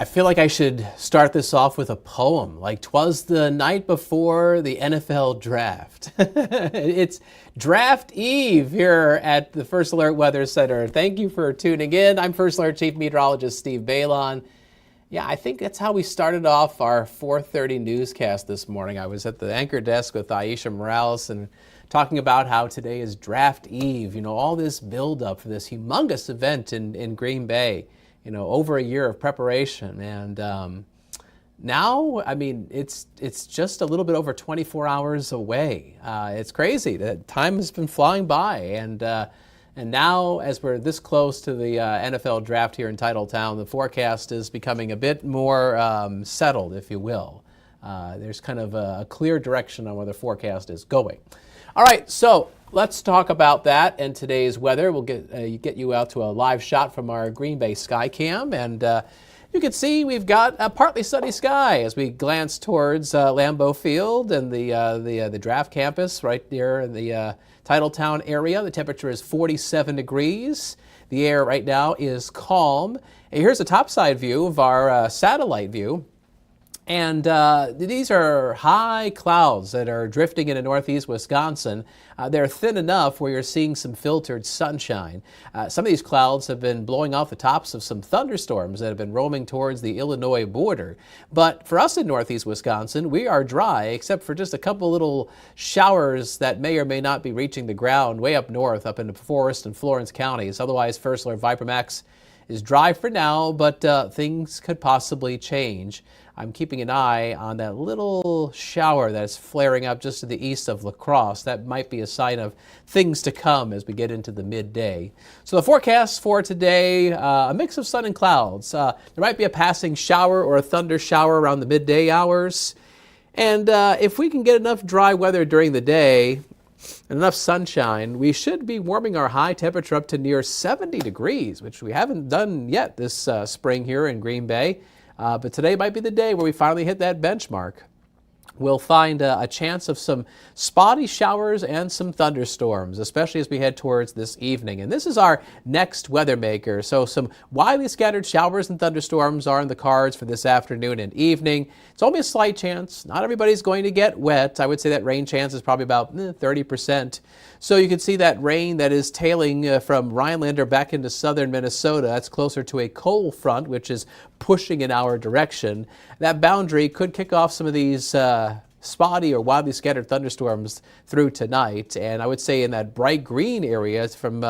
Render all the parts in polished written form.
I feel like I should start this off with a poem, like 'twas the night before the NFL draft. It's draft eve here at the First Alert Weather Center. Thank you for tuning in. I'm First Alert Chief Meteorologist Steve Beylon. Yeah, I think that's how we started off our 4:30 newscast this morning. I was at the anchor desk with Aisha Morales and talking about how today is draft eve. You know, all this buildup for this humongous event in Green Bay. You know, over a year of preparation, and now, I mean, it's just a little bit over 24 hours away. It's crazy. The time has been flying by, and now, as we're this close to the NFL draft here in Titletown, the forecast is becoming a bit more settled, if you will. There's kind of a clear direction on where the forecast is going. All right, so let's talk about that and today's weather. We'll get you out to a live shot from our Green Bay sky cam, and you can see we've got a partly sunny sky as we glance towards Lambeau Field and the draft campus right there in the Titletown area. The temperature is 47 degrees. The air right now is calm. And here's a topside view of our satellite view. And these are high clouds that are drifting into northeast Wisconsin. They're thin enough where you're seeing some filtered sunshine. Some of these clouds have been blowing off the tops of some thunderstorms that have been roaming towards the Illinois border. But for us in northeast Wisconsin, we are dry, except for just a couple little showers that may or may not be reaching the ground way up north, up into Forest and Florence counties. Otherwise, First Alert ViperMax is dry for now, but things could possibly change. I'm keeping an eye on that little shower that's flaring up just to the east of La Crosse. That might be a sign of things to come as we get into the midday. So the forecast for today, a mix of sun and clouds. There might be a passing shower or a thunder shower around the midday hours. And if we can get enough dry weather during the day and enough sunshine, we should be warming our high temperature up to near 70 degrees, which we haven't done yet this spring here in Green Bay. But today might be the day where we finally hit that benchmark. We'll find a chance of some spotty showers and some thunderstorms, especially as we head towards this evening. And this is our next weather maker. So some widely scattered showers and thunderstorms are in the cards for this afternoon and evening. It's only a slight chance. Not everybody's going to get wet. I would say that rain chance is probably about 30%. So you can see that rain that is tailing from Rhinelander back into southern Minnesota. That's closer to a cold front, which is pushing in our direction. That boundary could kick off some of these spotty or widely scattered thunderstorms through tonight. And I would say in that bright green area from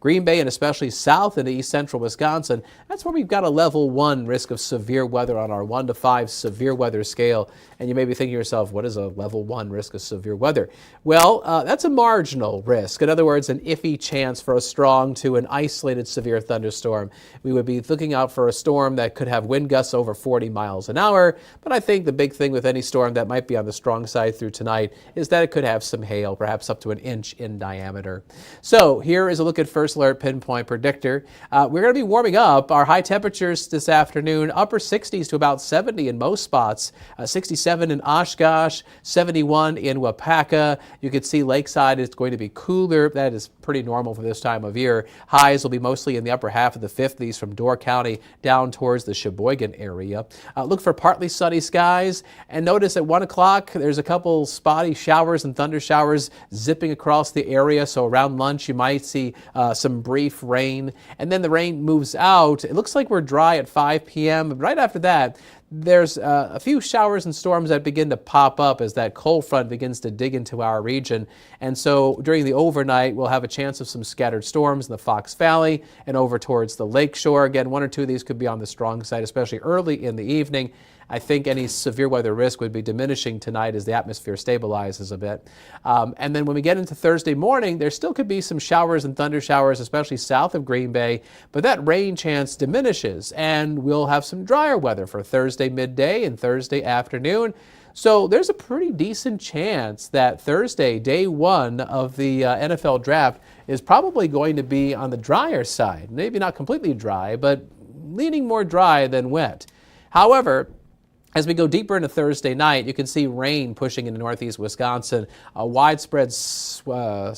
Green Bay and especially south into east central Wisconsin, that's where we've got a level 1 risk of severe weather on our 1 to 5 severe weather scale. And you may be thinking to yourself, what is a level 1 risk of severe weather? Well, that's a marginal risk. In other words, an iffy chance for a strong to an isolated severe thunderstorm. We would be looking out for a storm that could have wind gusts over 40 miles an hour. But I think the big thing with any storm that might be on the strong side through tonight is that it could have some hail, perhaps up to 1 inch in diameter. So here is a look at First Alert Pinpoint Predictor. We're going to be warming up our high temperatures this afternoon, upper 60s to about 70 in most spots, 67 in Oshkosh, 71 in Wapaka. You can see Lakeside is going to be cooler. That is pretty normal for this time of year. Highs will be mostly in the upper half of the 50s from Door County down towards the Sheboygan area. Look for partly sunny skies, and notice at 1 o'clock there's a couple spotty showers and thunder showers zipping across the area. So around lunch you might see some brief rain, and then the rain moves out. It looks like we're dry at 5 p.m. But right after that, there's a few showers and storms that begin to pop up as that cold front begins to dig into our region. And so during the overnight, we'll have a chance of some scattered storms in the Fox Valley and over towards the lakeshore. Again, 1 or 2 of these could be on the strong side, especially early in the evening. I think any severe weather risk would be diminishing tonight as the atmosphere stabilizes a bit. And then when we get into Thursday morning, there still could be some showers and thunder showers, especially south of Green Bay, but that rain chance diminishes, and we'll have some drier weather for Thursday midday and Thursday afternoon. So there's a pretty decent chance that Thursday, day 1 of the NFL draft, is probably going to be on the drier side. Maybe not completely dry, but leaning more dry than wet. However, As we go deeper into Thursday night, you can see rain pushing into northeast Wisconsin. A widespread slug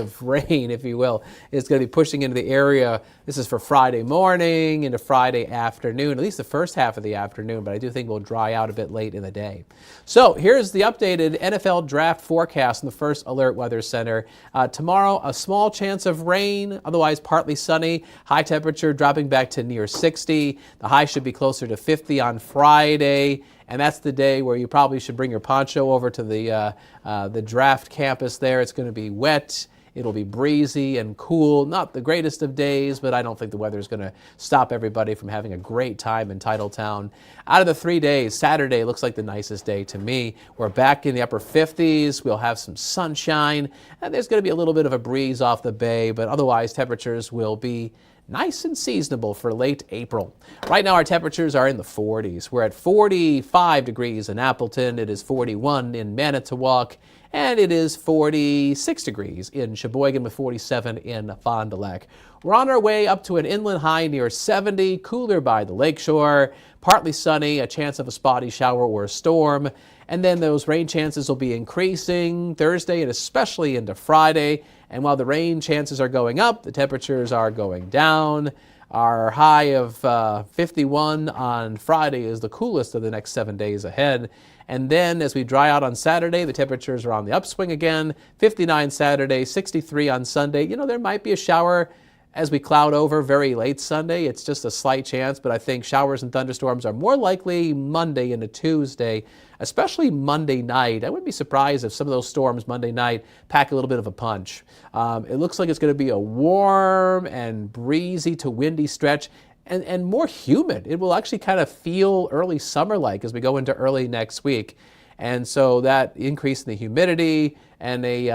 of rain, if you will, is going to be pushing into the area. This is for Friday morning into Friday afternoon, at least the first half of the afternoon, but I do think we'll dry out a bit late in the day. So here's the updated NFL draft forecast in the First Alert Weather Center. Tomorrow, a small chance of rain, otherwise partly sunny. High temperature dropping back to near 60. The high should be closer to 50 on Friday, and that's the day where you probably should bring your poncho over to the draft campus there. It's going to be wet. It'll be breezy and cool. Not the greatest of days, but I don't think the weather is going to stop everybody from having a great time in Titletown. Out of the 3 days, Saturday looks like the nicest day to me. We're back in the upper 50s. We'll have some sunshine, and there's going to be a little bit of a breeze off the bay, but otherwise temperatures will be nice and seasonable for late April. Right now our temperatures are in the 40s. We're at 45 degrees in Appleton. It is 41 in Manitowoc. And it is 46 degrees in Sheboygan with 47 in Fond du Lac. We're on our way up to an inland high near 70, cooler by the lakeshore, partly sunny, a chance of a spotty shower or a storm. And then those rain chances will be increasing Thursday and especially into Friday. And while the rain chances are going up, the temperatures are going down. Our high of 51 on Friday is the coolest of the next 7 days ahead. And then as we dry out on Saturday, the temperatures are on the upswing again. 59 Saturday, 63 on Sunday. You know, there might be a shower as we cloud over very late Sunday. It's just a slight chance, but I think showers and thunderstorms are more likely Monday into Tuesday, especially Monday night. I wouldn't be surprised if some of those storms Monday night pack a little bit of a punch. It looks like it's going to be a warm and breezy to windy stretch. And more humid. It will actually kind of feel early summer-like as we go into early next week. And so that increase in the humidity and a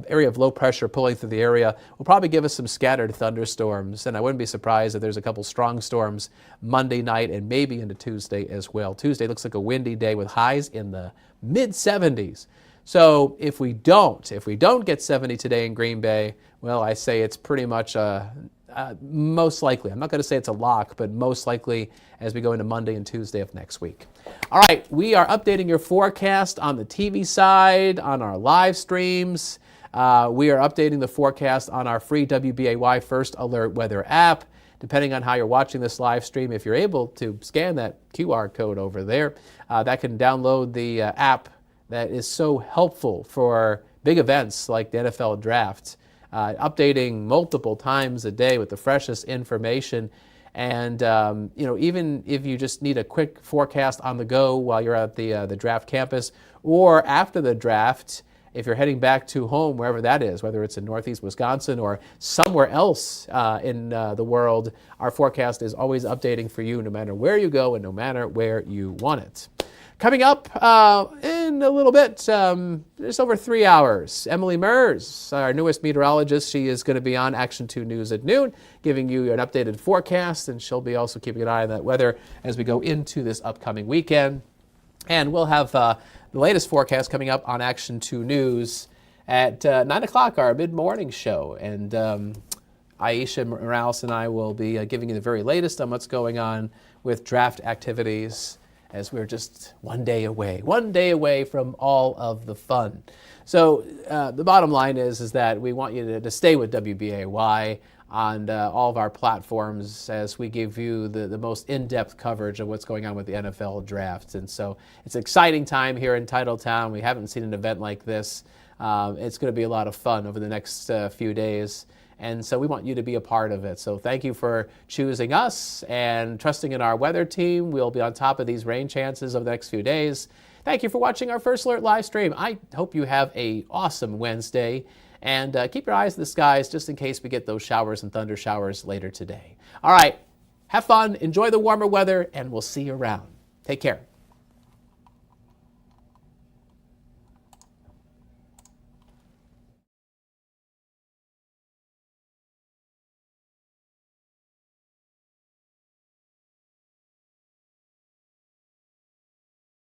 area of low pressure pulling through the area will probably give us some scattered thunderstorms. And I wouldn't be surprised if there's a couple strong storms Monday night and maybe into Tuesday as well. Tuesday looks like a windy day with highs in the mid-70s. So if we don't get 70 today in Green Bay, well, I say it's pretty much most likely. I'm not going to say it's a lock, but most likely as we go into Monday and Tuesday of next week. All right, we are updating your forecast on the TV side, on our live streams. We are updating the forecast on our free WBAY First Alert Weather app. Depending on how you're watching this live stream, if you're able to scan that QR code over there, that can download the app that is so helpful for big events like the NFL Draft. Updating multiple times a day with the freshest information. And even if you just need a quick forecast on the go while you're at the draft campus or after the draft, if you're heading back to home, wherever that is, whether it's in northeast Wisconsin or somewhere else in the world, our forecast is always updating for you no matter where you go and no matter where you want it. Coming up in a little bit, just over 3 hours, Emily Mers, our newest meteorologist, she is going to be on Action 2 News at noon, giving you an updated forecast, and she'll be also keeping an eye on that weather as we go into this upcoming weekend. And we'll have the latest forecast coming up on Action 2 News at 9 o'clock, our mid-morning show. And Aisha Morales and I will be giving you the very latest on what's going on with draft activities, as we're just one day away from all of the fun. So the bottom line is that we want you to stay with WBAY on all of our platforms as we give you the most in-depth coverage of what's going on with the NFL Draft. And so it's an exciting time here in Titletown. We haven't seen an event like this. It's going to be a lot of fun over the next few days. And so we want you to be a part of it. So thank you for choosing us and trusting in our weather team. We'll be on top of these rain chances over the next few days. Thank you for watching our First Alert live stream. I hope you have an awesome Wednesday. And keep your eyes to the skies just in case we get those showers and thunder showers later today. All right, have fun, enjoy the warmer weather, and we'll see you around. Take care.